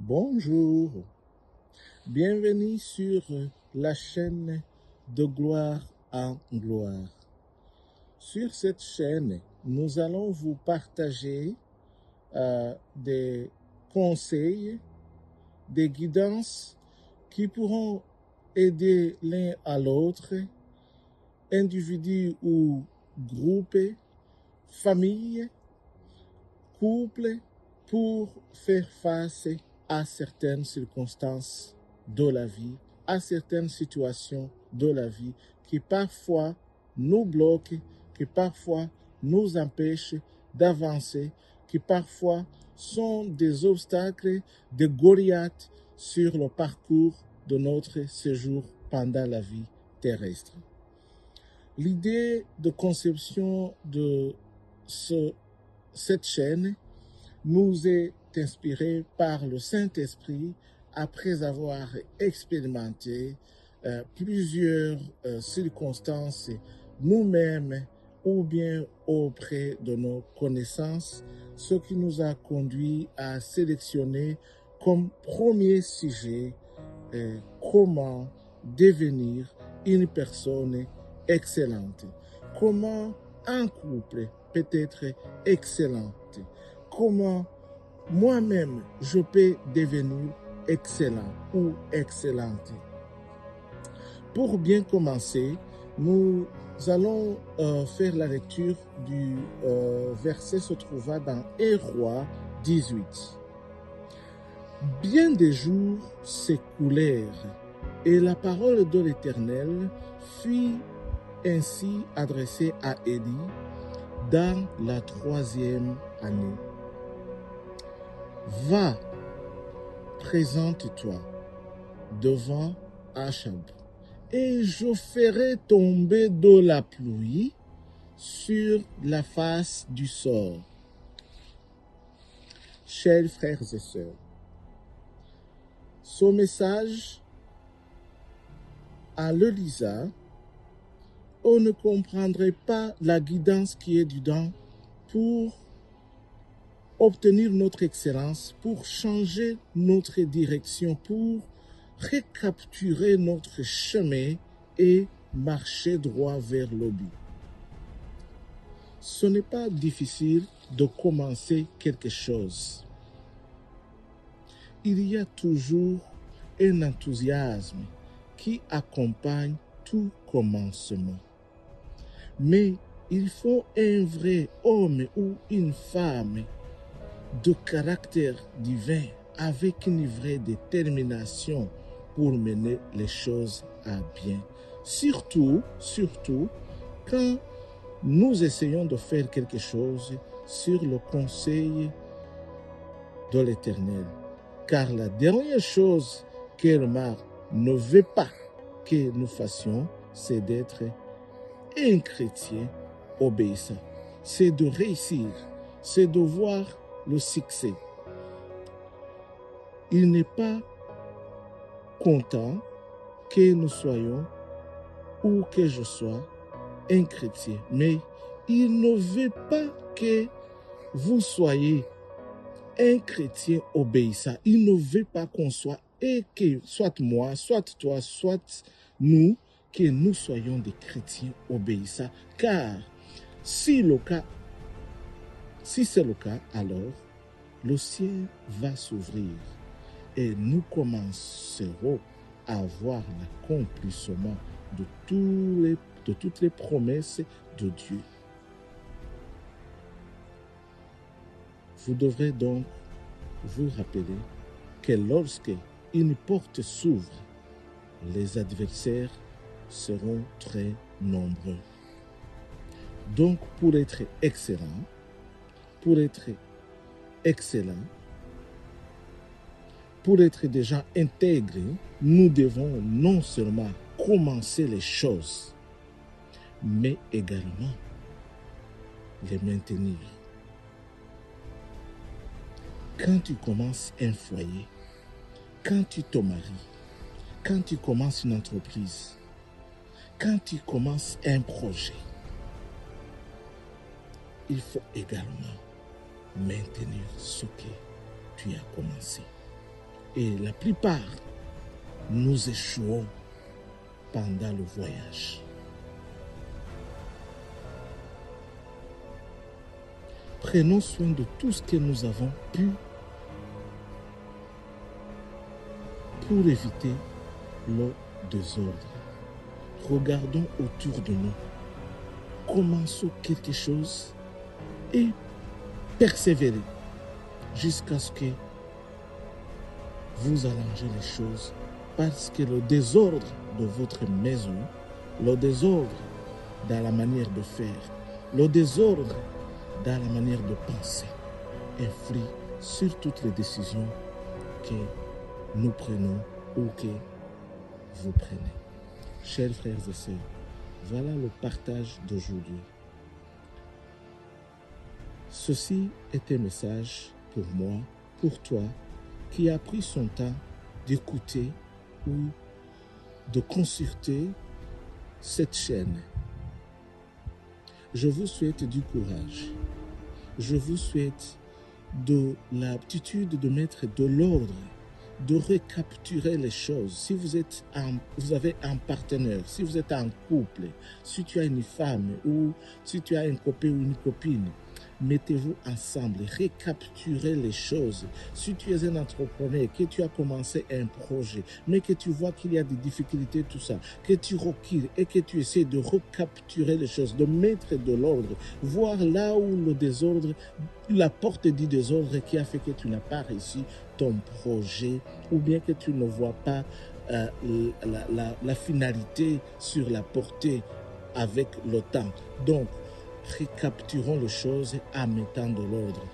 Bonjour, bienvenue sur la chaîne de gloire en gloire. Sur cette chaîne, nous allons vous partager des conseils, des guidances qui pourront aider l'un à l'autre, individus ou groupes, familles, couples, pour faire face à certaines circonstances de la vie, à certaines situations de la vie qui parfois nous bloquent, qui parfois nous empêchent d'avancer, qui parfois sont des obstacles, des Goliaths sur le parcours de notre séjour pendant la vie terrestre. L'idée de conception de cette chaîne nous est inspiré par le Saint-Esprit après avoir expérimenté plusieurs circonstances nous-mêmes ou bien auprès de nos connaissances, ce qui nous a conduit à sélectionner comme premier sujet comment devenir une personne excellente, comment un couple peut être excellent, comment moi-même je peux devenir excellent ou excellente. Pour bien commencer, nous allons faire la lecture du verset se trouvant dans 1 Roi 18. Bien des jours s'écoulèrent et la parole de l'Éternel fut ainsi adressée à Élie dans la 3e année. Va, présente-toi devant Achab, et je ferai tomber de la pluie sur la face du sol. Chers frères et sœurs, ce message, en le lisant, on ne comprendrait pas la guidance qui est dedans pour obtenir notre excellence, pour changer notre direction, pour recapturer notre chemin et marcher droit vers le but. Ce n'est pas difficile de commencer quelque chose. Il y a toujours un enthousiasme qui accompagne tout commencement. Mais il faut un vrai homme ou une femme de caractère divin avec une vraie détermination pour mener les choses à bien. Surtout quand nous essayons de faire quelque chose sur le conseil de l'Éternel. Car la dernière chose qu'Elmar ne veut pas que nous fassions, c'est d'être un chrétien obéissant. C'est de réussir, c'est de voir le succès. Il n'est pas content que nous soyons ou que je sois un chrétien, mais il ne veut pas que vous soyez un chrétien obéissant. Il ne veut pas qu'on soit, et que soit moi, soit toi, soit nous, que nous soyons des chrétiens obéissants. Car si c'est le cas, alors le ciel va s'ouvrir et nous commencerons à voir l'accomplissement de toutes les promesses de Dieu. Vous devrez donc vous rappeler que lorsque une porte s'ouvre, les adversaires seront très nombreux. Donc, pour être excellent, pour être des gens intègres, nous devons non seulement commencer les choses, mais également les maintenir. Quand tu commences un foyer, quand tu te maries, quand tu commences une entreprise, quand tu commences un projet, il faut également maintenir ce que tu as commencé. Et la plupart, nous échouons pendant le voyage. Prenons soin de tout ce que nous avons pu pour éviter le désordre. Regardons autour de nous. Commençons quelque chose et persévérez jusqu'à ce que vous allongez les choses, parce que le désordre de votre maison, le désordre dans la manière de faire, le désordre dans la manière de penser influe sur toutes les décisions que nous prenons ou que vous prenez. Chers frères et sœurs, voilà le partage d'aujourd'hui. Ceci est un message pour moi, pour toi, qui a pris son temps d'écouter ou de consulter cette chaîne. Je vous souhaite du courage. Je vous souhaite de l'aptitude de mettre de l'ordre, de recapturer les choses. Si vous avez un partenaire, si vous êtes en couple, si tu as une femme ou si tu as un copain ou une copine, mettez-vous ensemble, recapturez les choses. Si tu es un entrepreneur, que tu as commencé un projet, mais que tu vois qu'il y a des difficultés, tout ça, que tu recules et que tu essaies de recapturer les choses, de mettre de l'ordre, voir là où le désordre, la porte du désordre qui a fait que tu n'as pas réussi ton projet, ou bien que tu ne vois pas la finalité sur la portée avec le temps. Donc, recapturons les choses en mettant de l'ordre.